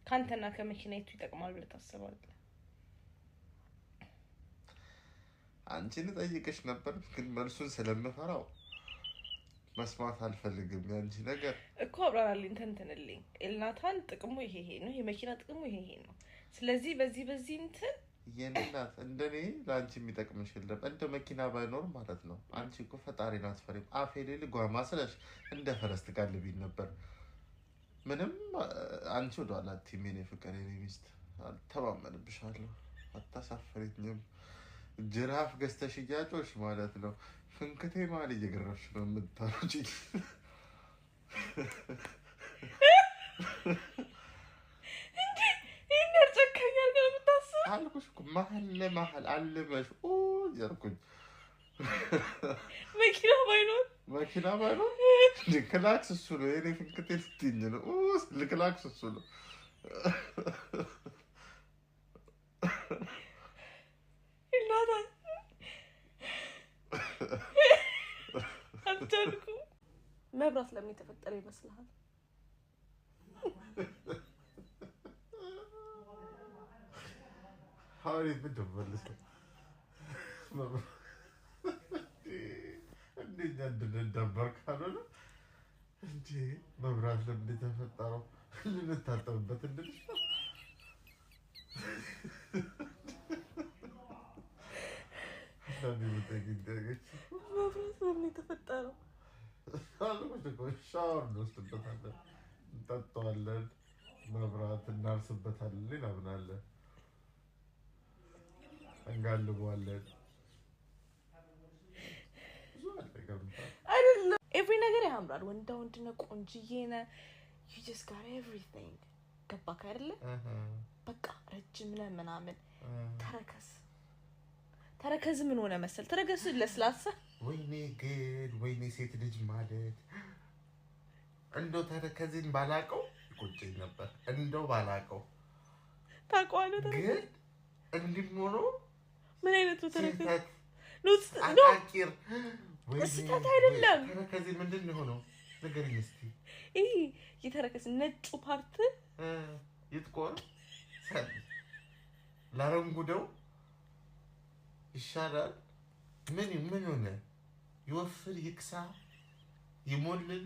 ካንተና ከመኪናይቱ ይጠቅማል ብለህ ታስባለህ? አንቺን ጠይቀሽ ነበር ግን መልሱን ስለምፈራው መስማት አልፈልግም። ያንቺ ነገር እኮ አብራራልኝ ተንተንልኝ። ኤልናታን ጥቅሙ ይሄ ነው፣ የመኪና ጥቅሙ ይሄ ነው። ስለዚህ በዚህ እንትን የኔናት እንደኔ ላንቺ የሚጠቅምሽ የለም። እንደ መኪና ባይኖር ማለት ነው። አንቺ እኮ ፈጣሪን አትፈሪም። አፌ ላይ ልጓማ ስለሽ እንደ ፈረስ ትጋልቢኝ ነበር። ምንም አንቺ ወደኋላ አትይም የኔ ፍቅር፣ የኔ ሚስት። አልተማመንብሻለሁ፣ አታሳፍሪኝም። ጅራፍ ገዝተሽ እያጮሽ ማለት ነው። ፍንክቴ ማል እየገረፍሽ ነው የምታሮጪኝ። አልኩሽ እኮ መሀል ለመሀል አልመሽ እያልኩኝ መኪና ባይኖር ክላክስ እሱ ነው የኔ ፍንክቴ ልትይኝ ነው። ክላክስ እሱ ነው። መብራት ለምን ተፈጠረ ይመስልሃል? ሀሪፍ ብትበልስ እንዴት እንደነበር ካልሆነ እንጂ መብራት ለምን ተፈጠረው ልንታጠብበት እንድልሽ ነው። መብራት ለምን ተፈጠረው? ሻወር እንወስድበታለን፣ እንጠጣዋለን፣ መብራት እናርስበታለን፣ ሌላ ምን አለ? እንጋልበዋለን። ብዙ አለ አይደለም። ኤቭሪ ነገር ያምራል። ወንዳ ነህ፣ ቆንጅዬ ነህ። you just got everything። ገባክ አይደለ? በቃ ረጅም ነህ ምናምን። ተረከዝ ምን ሆነ መሰል? ተረከዝ ለስላሳ ወይኔ ሴት ልጅ ማለት እንደው ተረከዝን ባላቀው ቁጭኝ ነበር። እንደው ባላቀው ታውቀዋለህ። ግን እንዲሞኖ ምን አይነት ተረከዝ አቂር ስህተት አይደለም። ተረከዝ ምንድን ነው ሆኖ ንገሪኝ እስቲ። የተረከዝ ነጩ ፓርት ይጥቆር ላረንጉደው ይሻላል። ምን ሆነ? ይወፍር፣ ይክሳ፣ ይሞልል?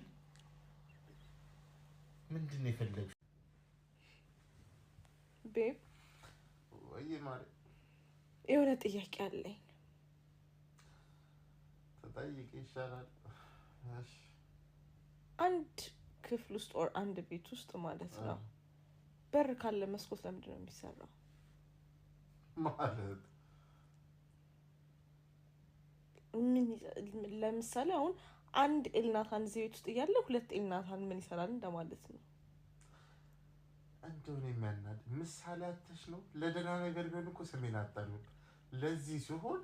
ምንድን ነው የፈለግሽው? ቤብ ወይ ማለት የሆነ ጥያቄ አለኝ። ተጠይቂ ይሻላል። እሺ። አንድ ክፍል ውስጥ or አንድ ቤት ውስጥ ማለት ነው በር ካለ መስኮት ለምንድን ነው የሚሰራው? ማለት ለምሳሌ አሁን አንድ ኤልናታን ቤት ውስጥ እያለ ሁለት ኤልናታን ምን ይሰራል እንደማለት ነው። እንደው ነው የሚያናድ ምሳሌ አተሽ ነው። ለደና ነገር ቢሆን እኮ ሰሜን አጣሉ ለዚህ ሲሆን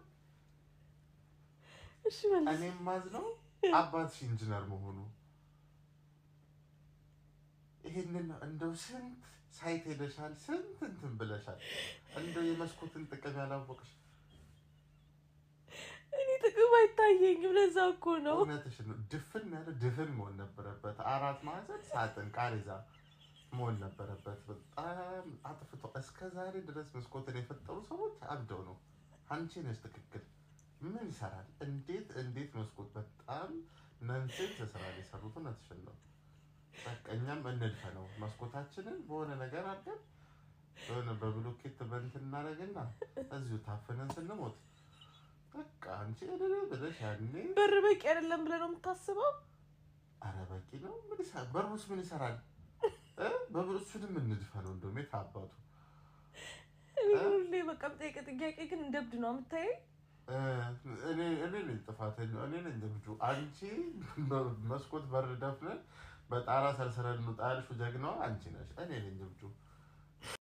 እሺ ማለት እኔ ማዝነው አባትሽ ኢንጂነር መሆኑ። ይሄንን እንደው ስንት ሳይት ሄደሻል፣ ስንት እንትን ብለሻል። እንደው የመስኮትን ጥቅም ያላወቅሽ። እኔ ጥቅም አይታየኝም። ለዛ እኮ ነው። እውነትሽ ነው። ድፍን መሆን ነበረበት። አራት ማዕዘን ሳጥን ቃሪዛ መሆን ነበረበት። በጣም አጥፍቶ እስከዛሬ ድረስ መስኮትን የፈጠሩ ሰዎች አብደው ነው። አንቺ ነሽ ትክክል። ምን ይሰራል? እንዴት መስኮት በጣም ነንሴንስ ስራ ሊሰሩት እውነትሽን ነው። እኛም እንድፈ ነው መስኮታችንን በሆነ ነገር አድርገን በሆነ በብሎኬት በእንትን እናደርግና እዚሁ ታፍነን ስንሞት በቃ አንቺ ብለሽ ያኔ በር በቂ አይደለም ብለህ ነው የምታስበው? ኧረ በቂ ነው። ምን ይሰራል? በሩስ ምን ይሰራል? በብሩስንም እንድፈ ነው እንደውም የታባቱ እኔ በቃ ጥያቄ ግን እንደብድ ነው የምታየኝ። እኔ ነኝ ጥፋተኛው፣ እኔ ነኝ እብዱ። አንቺ መስኮት በር ደፍነን በጣራ ሰልሰለን እንውጣ ያልሽው ጀግናዋ አንቺ ነሽ። እኔ ነኝ እብዱ።